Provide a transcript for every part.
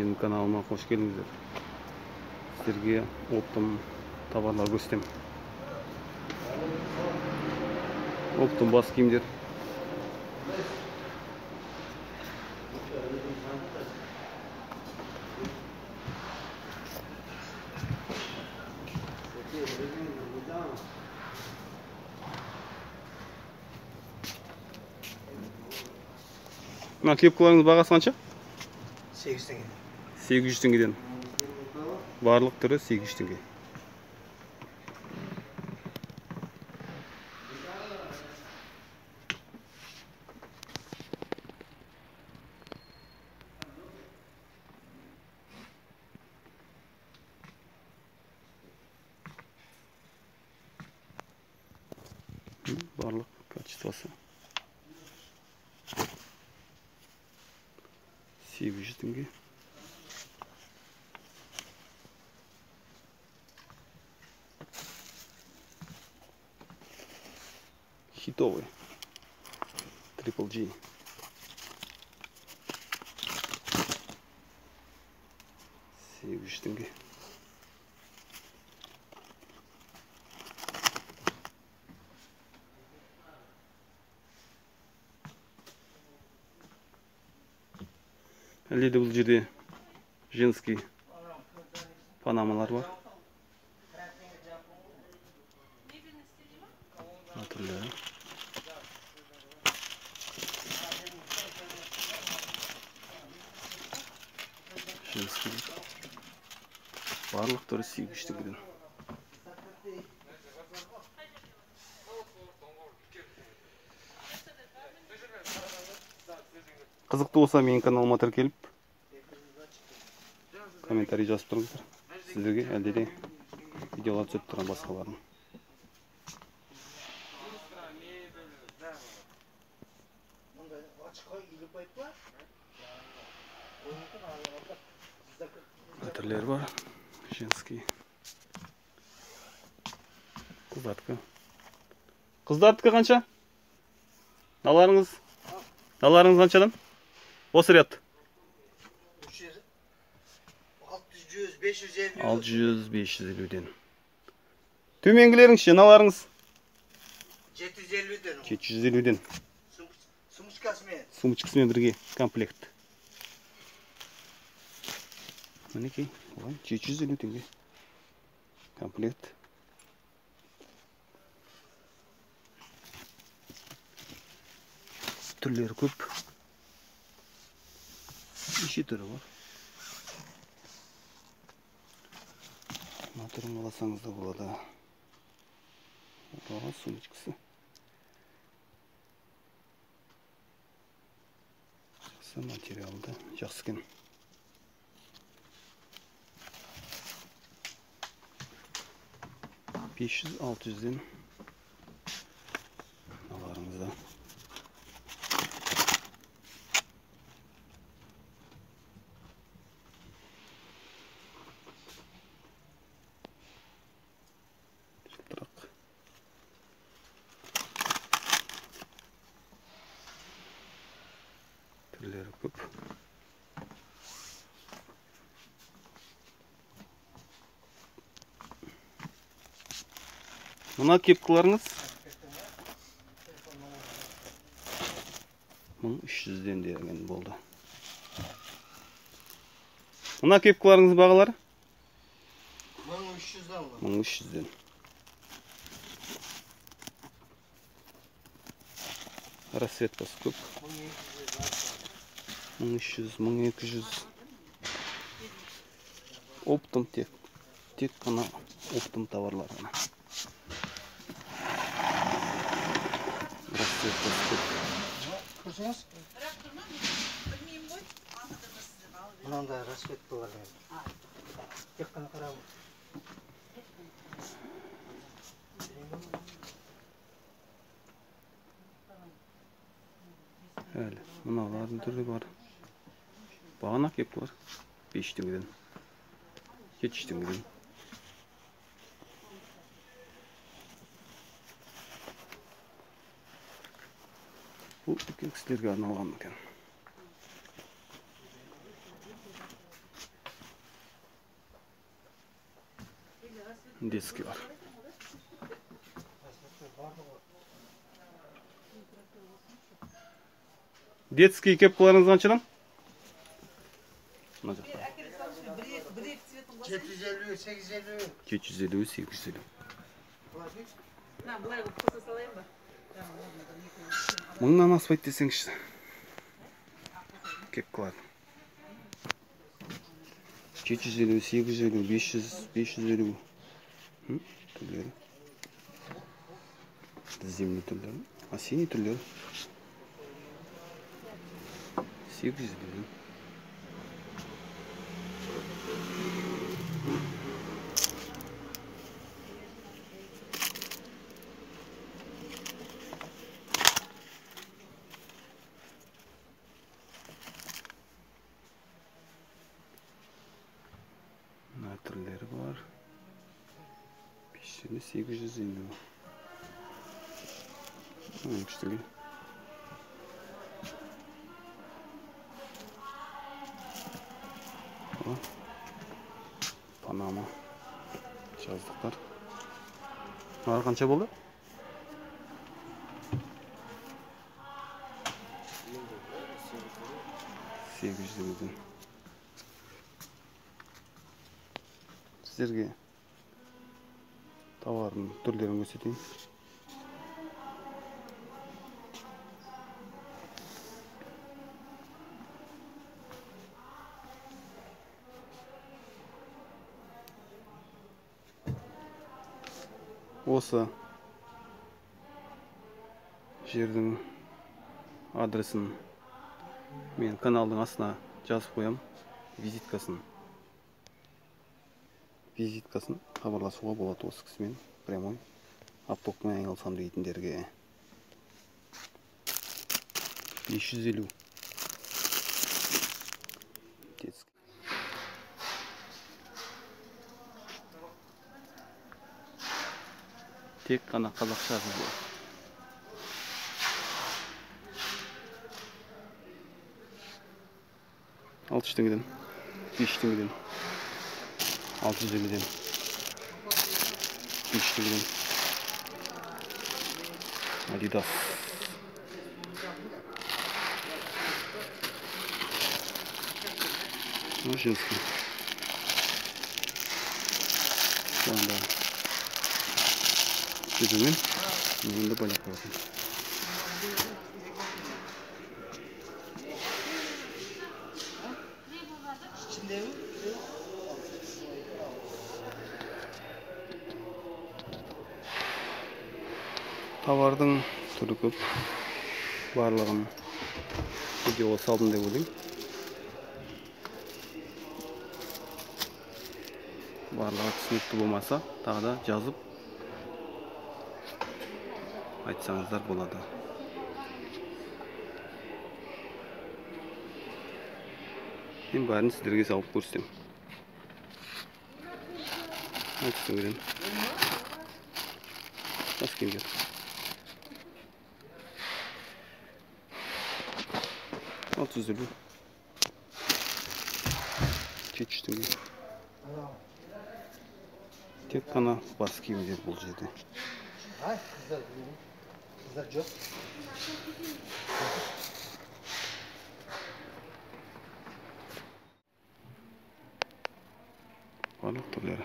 Менің каналыма қош келдіңіздер. Сіздерге оптом товарлар көрсетемін. Оптом бас киімдер. Мына кепкаларыңыз бағасы қанша? 800 теңге. 800 теңгеден. Барлық түрі 800 теңге. Барлық качествосы 800 теңге. Хитовый Triple G. Теңге. Әлде бұл жерде женский панамалар бар. Түрлері. Женский. Барлық түрі 800 теңгеден. Қызықты болса менің каналыма тіркеліп комментарий жазып тұрыңыздар. Сіздерге әлде де видеолар түсіп тұрған басқаларын. Түрлері бар. Женский. Қыздардікі. Қыздардікі қанша? Наларыңыз қаншадан? Осы ряд. 600-550-ден. Төменгілеріңізше, наларыңыз? 750-ден. 750-ден. Сумочкасымен бірге комплект. Мінекей, 750 теңге. Комплект. Түрлері көп. Неше түрі бар. Мына түрін аласаңыз да болады. Оған сумочкасы. Жақсы материалды, жақсы екен. 500-600-ден аларыңызда. Түрлері көп. Мына кепкаларыңыз 1300-ден деген болды. Мына кепкаларыңыз бағалары? 1300-ден. Рассветкасы көп. 1300-1200. Оптом тек қана оптом товарлар ғана. Рассветкасы көп. Көрсеңіз? Мынандай рассветкалар. Тек қана қарау. Әлі, мыналардың түрі бар. Бағана кепкалар 500 теңгеден. 700 теңгеден. Бұл үлкен кісілерге арналған екен. Детский бар. Детский кеп қыларыңыз қаншадан? Мына жақта. 750, 850. 750, 850. Мыңнан аспайды десеңізші. Кеп қылады. 750, 850, 500, 550. Түрлері. Зимний түрлері. Осенний түрлері. 850. Мына түрлері бар. 500, 800 енді. Күштілі. Панама. Жаздықтар. Мына қанша болды? 800-ден. Сіздерге товардың түрлерін көрсетейін. Осы жердің адресін мен каналдың астына жазып қоям. Визиткасын хабарласуға болады осы кісімен. Прямой оптовкамен айналысам дейтіндерге. 550. Детский. Тек қана қазақша жазылды. 6 теңгеден, 5 теңгеден, 650-ден, 5 теңгеден. Adidas. Ну, женский. Sonunda gözümün yanında balık var. Товардың түрі көп. Барлығын видеоға салдым деп ойлаймын. Барлығы түсінікті болмаса, тағы да жазып айтсаңыздар болады. Мен бәрін сіздерге салып көрсетем. 6 теңгеден. Тас киімдер. 650. 700 теңге. Тек қана бас киімдер бұл жерде. Ай, қыздар жоқ. Барлық түрлері.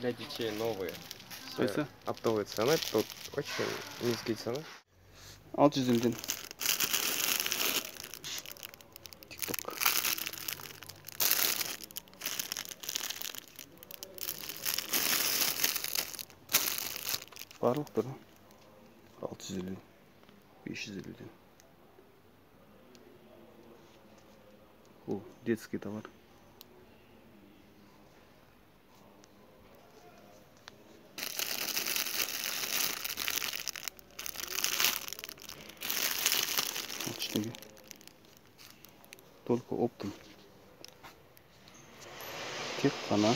Для детей новые. Қайсы? Оптовые цены. Тут очень низкие цены. 650-ден. TikTok. Барлық түрі 650, 550-ден. Бұл детский товар. Только оптом. Тек қана